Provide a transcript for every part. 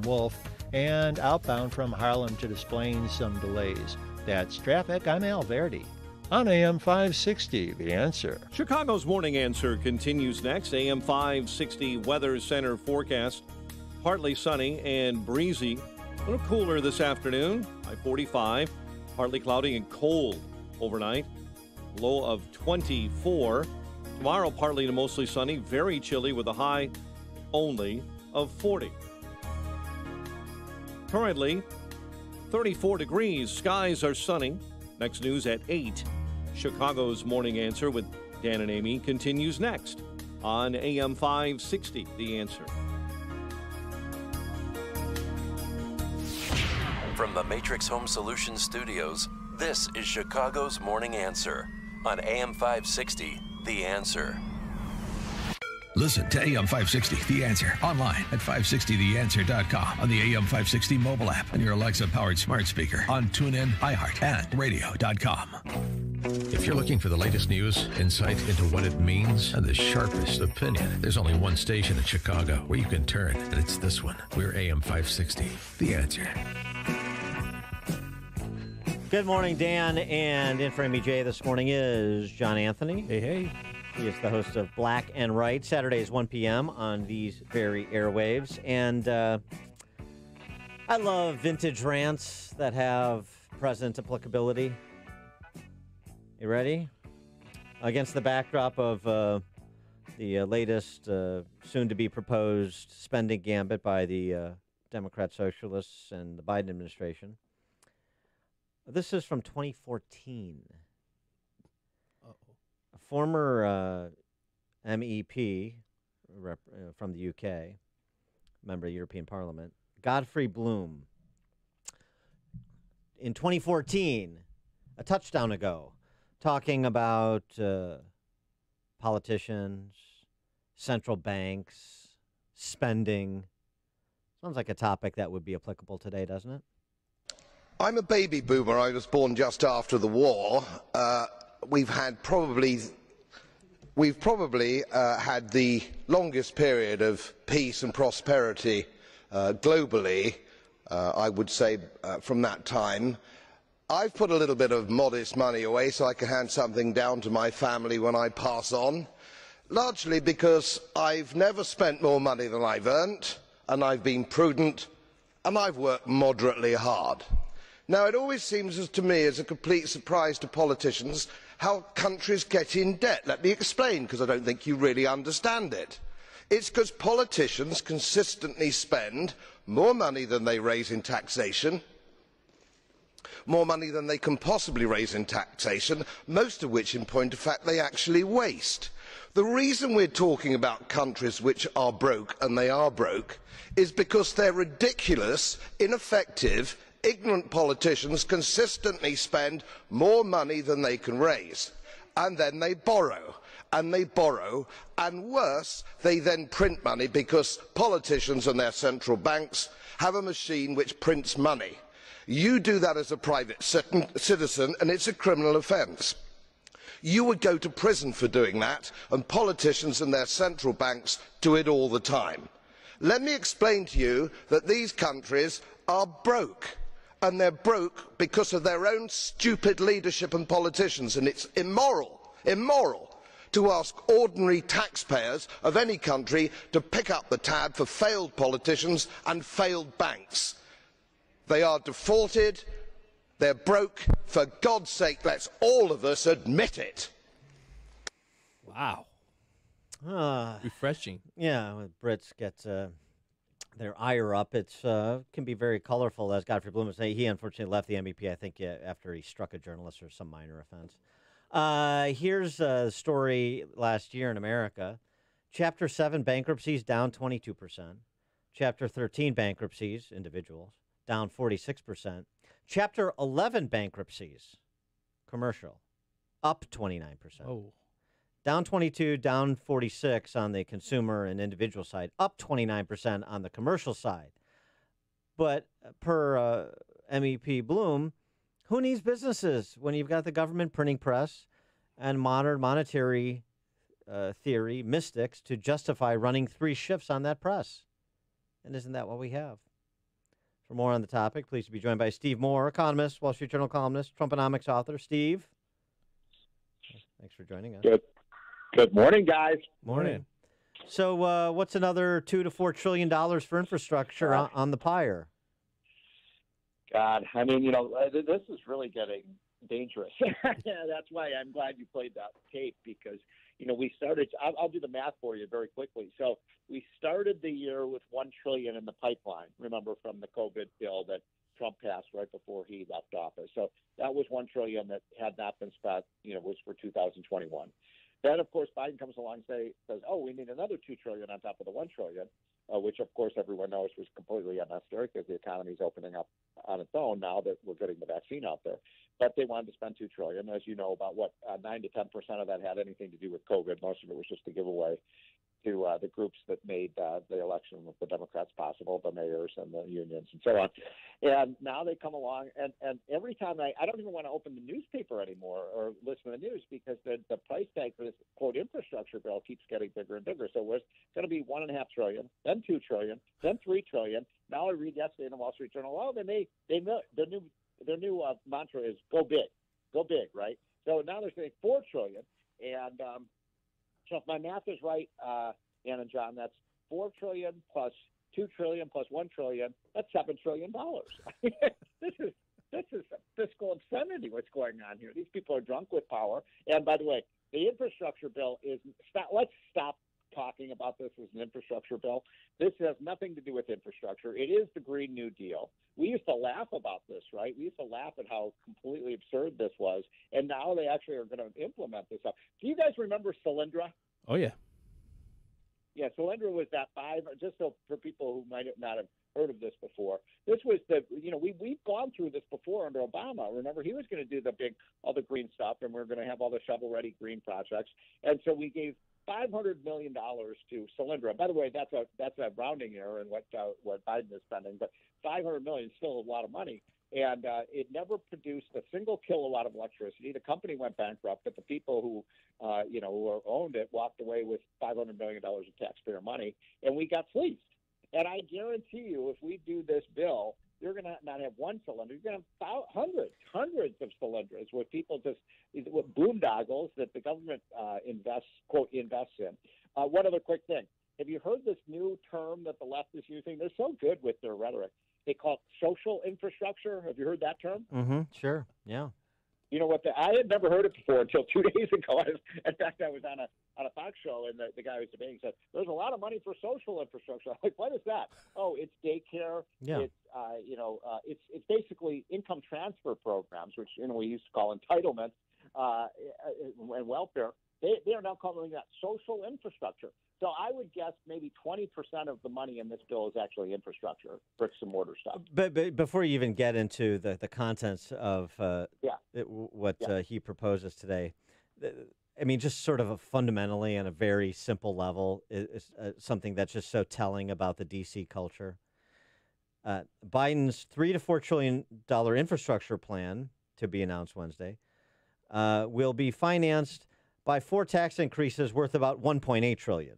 and Wolf, and outbound from Harlem to Des Plaines, some delays. That's traffic. I'm Al Verdi. On AM 560, The Answer. Chicago's Morning Answer continues next. AM 560 Weather Center forecast. Partly sunny and breezy. A little cooler this afternoon. High 45. Partly cloudy and cold overnight. Low of 24. Tomorrow, partly to mostly sunny. Very chilly with a high only of 40. Currently, 34 degrees. Skies are sunny. Next news at 8. Chicago's Morning Answer with Dan and Amy continues next on AM 560, The Answer. From the Matrix Home Solutions studios, this is Chicago's Morning Answer on AM 560, The Answer. Listen to AM 560, The Answer, online at 560theanswer.com, on the AM 560 mobile app, on your Alexa-powered smart speaker, on TuneIn, iHeart, and radio.com. If you're looking for the latest news, insight into what it means, and the sharpest opinion, there's only one station in Chicago where you can turn, and it's this one. We're AM 560, The Answer. Good morning, Dan, and in for MEJ this morning is John Anthony. Hey, hey. He is the host of Black and Right, Saturdays 1 p.m. on these very airwaves. And I love vintage rants that have present applicability. You ready? Against the backdrop of the latest soon-to-be proposed spending gambit by the Democrat Socialists and the Biden administration. This is from 2014. A former MEP from the UK, member of the European Parliament, Godfrey Bloom, in 2014, a touchdown ago, talking about politicians, central banks, spending. Sounds like a topic that would be applicable today, doesn't it? I'm a baby boomer. I was born just after the war. We've probably had the longest period of peace and prosperity globally, I would say, from that time. I've put a little bit of modest money away so I can hand something down to my family when I pass on, largely because I've never spent more money than I've earned, and I've been prudent, and I've worked moderately hard. Now, it always seems to me as a complete surprise to politicians how countries get in debt. Let me explain, because I don't think you really understand it. It's because politicians consistently spend more money than they raise in taxation, more money than they can possibly raise in taxation, most of which, in point of fact, they actually waste. The reason we're talking about countries which are broke, and they are broke, is because their ridiculous, ineffective, ignorant politicians consistently spend more money than they can raise, and then they borrow, and worse, they then print money because politicians and their central banks have a machine which prints money. You do that as a private citizen, and it's a criminal offence. You would go to prison for doing that, and politicians and their central banks do it all the time. Let me explain to you that these countries are broke. And they're broke because of their own stupid leadership and politicians, and it's immoral to ask ordinary taxpayers of any country to pick up the tab for failed politicians and failed banks. They are defaulted, they're broke. For God's sake, let's all of us admit it. Wow. Refreshing. Yeah, when Brits get their ire up, it can be very colorful, as Godfrey Bloom was saying. He unfortunately left the MEP, I think, after he struck a journalist for some minor offense. Here's a story last year in America. Chapter 7 bankruptcies down 22%. Chapter 13 bankruptcies, individuals, down 46%. Chapter 11 bankruptcies, commercial, up 29%. Oh. Down 22, down 46 on the consumer and individual side, up 29% on the commercial side. But per MEP Bloom, who needs businesses when you've got the government printing press and modern monetary theory mystics to justify running 3 shifts on that press? And isn't that what we have? For more on the topic, pleased to be joined by Steve Moore, economist, Wall Street Journal columnist, Trumponomics author. Steve, thanks for joining us. Good morning, guys. Morning. So what's another $2 to $4 trillion for infrastructure on the pyre? God, I mean, this is really getting dangerous. That's why I'm glad you played that tape because, we started, I'll do the math for you very quickly. So we started the year with $1 trillion in the pipeline, remember, from the COVID bill that Trump passed right before he left office. So that was $1 trillion that had not been spent, was for 2021. Then, of course, Biden comes along and says, we need another $2 trillion on top of the $1 trillion, which, of course, everyone knows was completely unnecessary because the economy is opening up on its own now that we're getting the vaccine out there. But they wanted to spend $2 trillion. As you know, about 9 to 10% of that had anything to do with COVID. Most of it was just a giveaway to the groups that made the election with the Democrats possible, the mayors and the unions and so on. And now they come along, and every time I don't even want to open the newspaper anymore or listen to the news because the price tag for this, quote, infrastructure bill keeps getting bigger and bigger. So it's going to be $1.5 trillion, then $2 trillion, then $3 trillion. Now I read yesterday in the Wall Street Journal, their new mantra is go big, right? So now they're saying $4 trillion, and so if my math is right, Ann and John, that's $4 trillion plus $2 trillion plus $1 trillion. That's $7 trillion. This is fiscal obscenity. What's going on here? These people are drunk with power. And by the way, the infrastructure bill is. Let's stop talking about this as an infrastructure bill. This has nothing to do with infrastructure. It is the Green New Deal. We used to laugh about this, right? We used to laugh at how completely absurd this was, and now they actually are going to implement this stuff. Do you guys remember Solyndra? Oh, yeah. Yeah, Solyndra was that just so for people who might not have heard of this before, this was we've gone through this before under Obama. Remember, he was going to do all the green stuff, and we're going to have all the shovel-ready green projects. And so we gave $500 million to Solyndra. By the way, that's a rounding error in what Biden is spending, but $500 million is still a lot of money. And it never produced a single kilowatt of electricity. The company went bankrupt, but the people who owned it walked away with $500 million of taxpayer money, and we got fleeced. And I guarantee you, if we do this bill, you're going to not have one Solyndra. You're going to have hundreds of Solyndras with people with boondoggles that the government invests in. One other quick thing. Have you heard this new term that the left is using? They're so good with their rhetoric. They call it social infrastructure. Have you heard that term? Mm-hmm. Sure. Yeah. You know what? I had never heard it before until 2 days ago. In fact, I was on a Fox show, and the guy who was debating said, "There's a lot of money for social infrastructure." I'm like, what is that? Oh, it's daycare. Yeah. It's it's basically income transfer programs, which we used to call entitlements and welfare. They are now calling that social infrastructure. So I would guess maybe 20% of the money in this bill is actually infrastructure, bricks and mortar stuff. But before you even get into the contents of what he proposes today, I mean, just sort of fundamentally on a very simple level is something that's just so telling about the D.C. culture. Biden's $3 to $4 trillion infrastructure plan, to be announced Wednesday, will be financed by 4 tax increases worth about $1.8 trillion.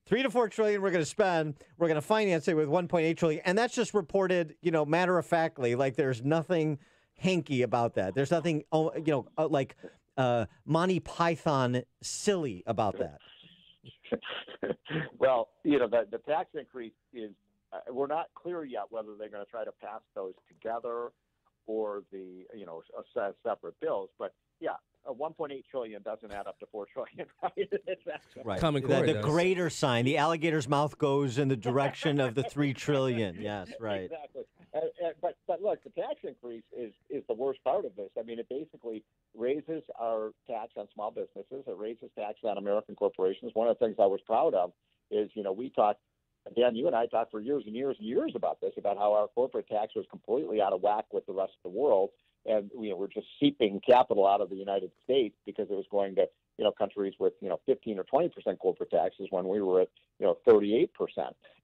$3 to $4 trillion we're going to spend. We're going to finance it with $1.8 trillion, and that's just reported, matter of factly. Like there's nothing hanky about that. There's nothing, like Monty Python silly about that. Well, the tax increase is. We're not clear yet whether they're going to try to pass those together or a separate bills. But yeah. 1.8 trillion doesn't add up to 4 trillion, right? Right. Common Core the does. greater sign, the alligator's mouth goes in the direction of the 3 trillion. Yes, right. Exactly. But look, the tax increase is the worst part of this. I mean, it basically raises our tax on small businesses. It raises tax on American corporations. One of the things I was proud of is, we talked, Dan, you and I talked for years and years and years about this, about how our corporate tax was completely out of whack with the rest of the world. And we're just seeping capital out of the United States because it was going to countries with 15 or 20% corporate taxes when we were at 38%.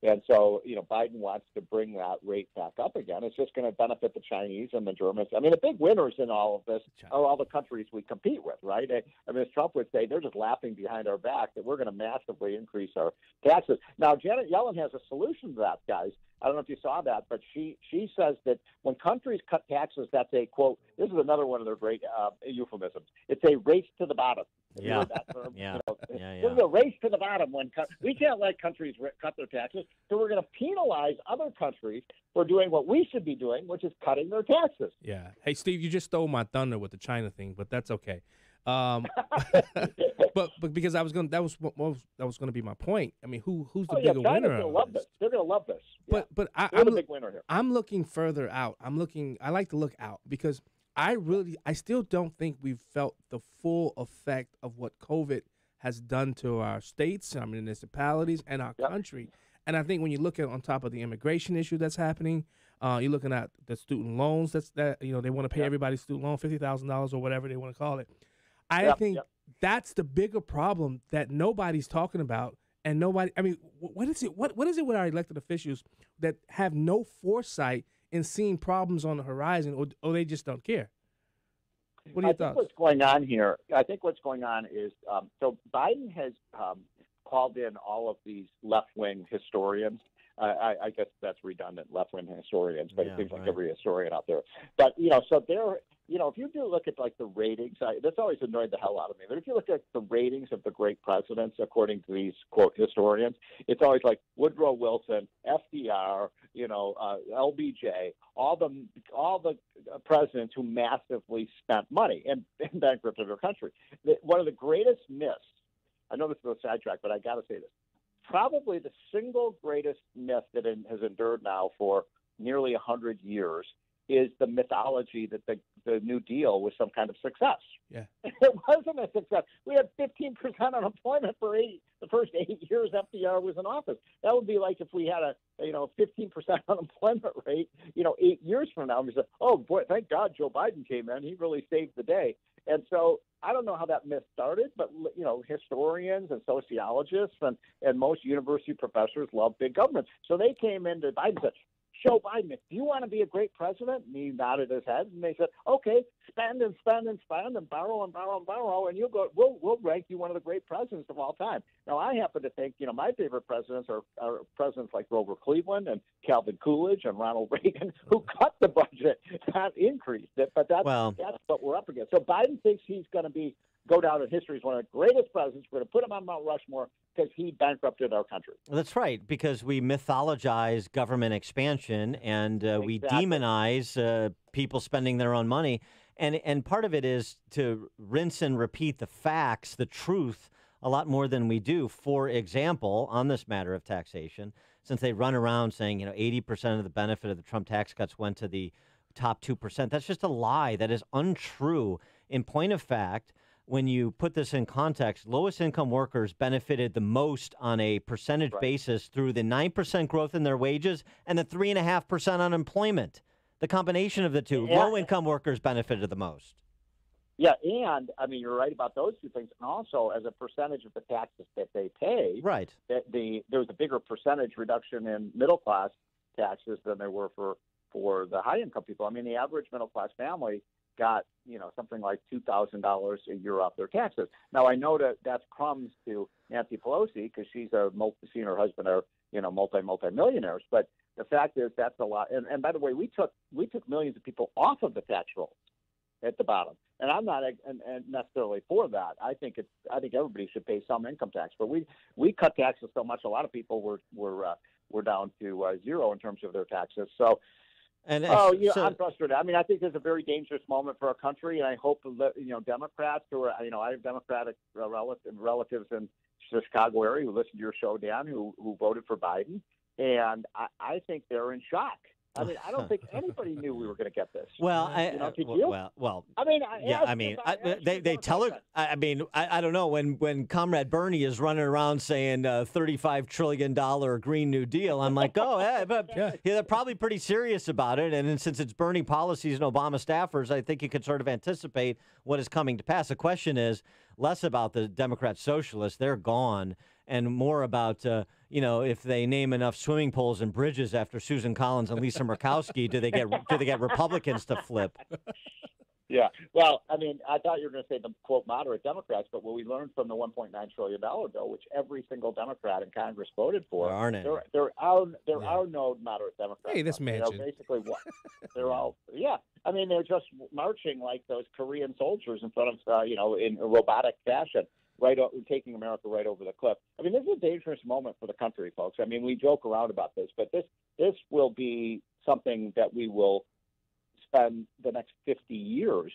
And so Biden wants to bring that rate back up again. It's just going to benefit the Chinese and the Germans. I mean, the big winners in all of this are all the countries we compete with, right? I mean, as Trump would say, they're just laughing behind our back that we're going to massively increase our taxes. Now, Janet Yellen has a solution to that, guys. I don't know if you saw that, but she says that when countries cut taxes, that's a, quote, this is another one of their great euphemisms. It's a race to the bottom. Have you heard that term? Yeah. This is a race to the bottom. We can't let countries cut their taxes, so we're going to penalize other countries for doing what we should be doing, which is cutting their taxes. Yeah. Hey, Steve, you just stole my thunder with the China thing, but that's okay. But because that was going to be my point. I mean, who's the bigger winner? Gonna love this. They're going to love this. Yeah. But I'm the big winner here. I'm looking further out. I like to look out because I still don't think we've felt the full effect of what COVID has done to our states, our municipalities, and our country. And I think when you look at on top of the immigration issue that's happening, you're looking at the student loans. They want to pay everybody's student loan $50,000 or whatever they want to call it. I think that's the bigger problem that nobody's talking about, and nobody. I mean, what is it? What is it with our elected officials that have no foresight in seeing problems on the horizon, or they just don't care? What are your thoughts? What's going on here? I think what's going on is so Biden has called in all of these left-wing historians. I guess that's redundant, left-wing historians, but it seems like every historian out there. But so they're. If you do look at like the ratings, that's always annoyed the hell out of me. But if you look at the ratings of the great presidents, according to these quote historians, it's always like Woodrow Wilson, FDR, LBJ, all the presidents who massively spent money and bankrupted their country. One of the greatest myths. I know this is a sidetrack, but I got to say this. Probably the single greatest myth that has endured now for nearly 100 years is the mythology that the New Deal was some kind of success. Yeah, it wasn't a success. We had 15% unemployment for the first 8 years FDR was in office. That would be like if we had a 15% unemployment rate, 8 years from now. We said, oh boy, thank God Joe Biden came in. He really saved the day. And so I don't know how that myth started, but historians and sociologists and most university professors love big government. So they came into Biden and said, Joe Biden, do you want to be a great president? And he nodded his head, and they said, okay, spend and spend and spend and borrow and borrow and borrow, and we'll rank you one of the great presidents of all time. Now, I happen to think, my favorite presidents are presidents like Grover Cleveland and Calvin Coolidge and Ronald Reagan, who cut the budget, not increased it. But that's what we're up against. So Biden thinks he's going to go down in history as one of the greatest presidents. We're going to put him on Mount Rushmore because he bankrupted our country. That's right, because we mythologize government expansion and we demonize people spending their own money. And part of it is to rinse and repeat the facts, the truth, a lot more than we do. For example, on this matter of taxation, since they run around saying, 80% of the benefit of the Trump tax cuts went to the top 2%. That's just a lie. That is untrue. In point of fact, when you put this in context, lowest income workers benefited the most on a percentage basis through the 9% growth in their wages and the 3.5% unemployment. The combination of the two, low income workers benefited the most. Yeah, and I mean, you're right about those two things. And also, as a percentage of the taxes that they pay, there was a bigger percentage reduction in middle class taxes than there were for the high income people. I mean, the average middle class family got something like $2,000 a year off their taxes. Now I know that's crumbs to Nancy Pelosi because she and her husband are multi-millionaires. But the fact is that's a lot. And by the way, we took millions of people off of the tax rolls at the bottom. And I'm not necessarily for that. I think everybody should pay some income tax. But we cut taxes so much, a lot of people were down to zero in terms of their taxes. So. I'm frustrated. I mean, I think there's a very dangerous moment for our country, and I hope Democrats who are, I have Democratic relatives in the Chicago area who listen to your show, Dan, who voted for Biden, and I think they're in shock I mean, I don't think anybody knew we were going to get this. Well, did you? Well. I mean, they tell it. I mean, I don't know when Comrade Bernie is running around saying $35 trillion Green New Deal. I'm like, but they're probably pretty serious about it. And since it's Bernie policies and Obama staffers, I think you could sort of anticipate what is coming to pass. The question is less about the Democrat socialists; they're gone, and more about if they name enough swimming pools and bridges after Susan Collins and Lisa Murkowski, do they get Republicans to flip? Yeah. Well, I mean, I thought you were going to say the, quote, moderate Democrats, but what we learned from the $1.9 trillion bill, which every single Democrat in Congress voted for, there are no moderate Democrats. Hey, this mansion. Basically, they're all, I mean, they're just marching like those Korean soldiers in front of, in a robotic fashion, taking America right over the cliff. I mean, this is a dangerous moment for the country, folks. I mean, we joke around about this, but this will be something that we will spend the next 50 years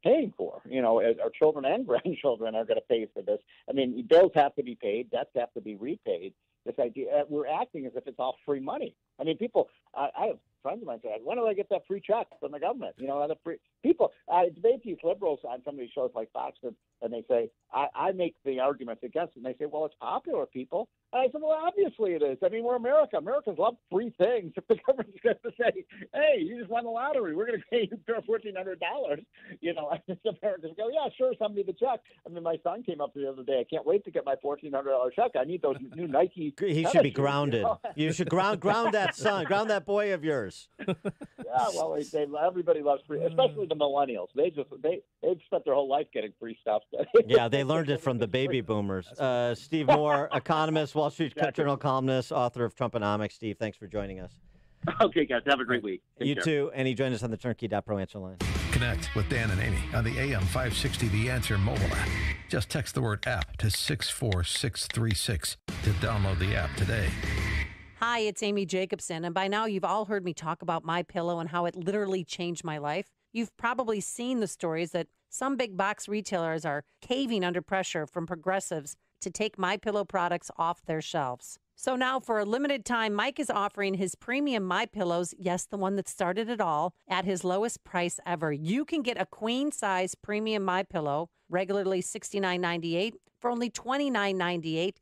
paying for. Our children and grandchildren are going to pay for this. I mean, bills have to be paid, debts have to be repaid. This idea, we're acting as if it's all free money. I mean, people, I have friends of mine say, when do I get that free check from the government? The free people. I debate these liberals on some of these shows like Fox, and they say, I make the arguments against it, and they say, well, it's popular, people. And I said, well, obviously it is. I mean, we're America. Americans love free things. If the government's going to say, hey, you just won the lottery, we're going to pay you $1,400, I think Americans go, yeah, sure, send me the check. I mean, my son came up the other day. I can't wait to get my $1,400 check. I need those new Nike. He should be grounded. You should ground that son, ground that boy of yours. Yeah, well, everybody loves free, especially the millennials. They've spent their whole life getting free stuff. Yeah, they learned it from the baby boomers. Steve Moore, economist, Wall Street Journal columnist, author of Trumponomics. Steve, thanks for joining us. Okay, guys, have a great week. You too, and he joined us on the Turnkey.Pro answer line. Connect with Dan and Amy on the AM 560 The Answer mobile app. Just text the word app to 64636 to download the app today. Hi, it's Amy Jacobson, and by now you've all heard me talk about MyPillow and how it literally changed my life. You've probably seen the stories that some big box retailers are caving under pressure from progressives to take MyPillow products off their shelves. So now for a limited time, Mike is offering his premium MyPillows, yes, the one that started it all, at his lowest price ever. You can get a queen-size premium MyPillow, regularly $69.98, for only $29.98.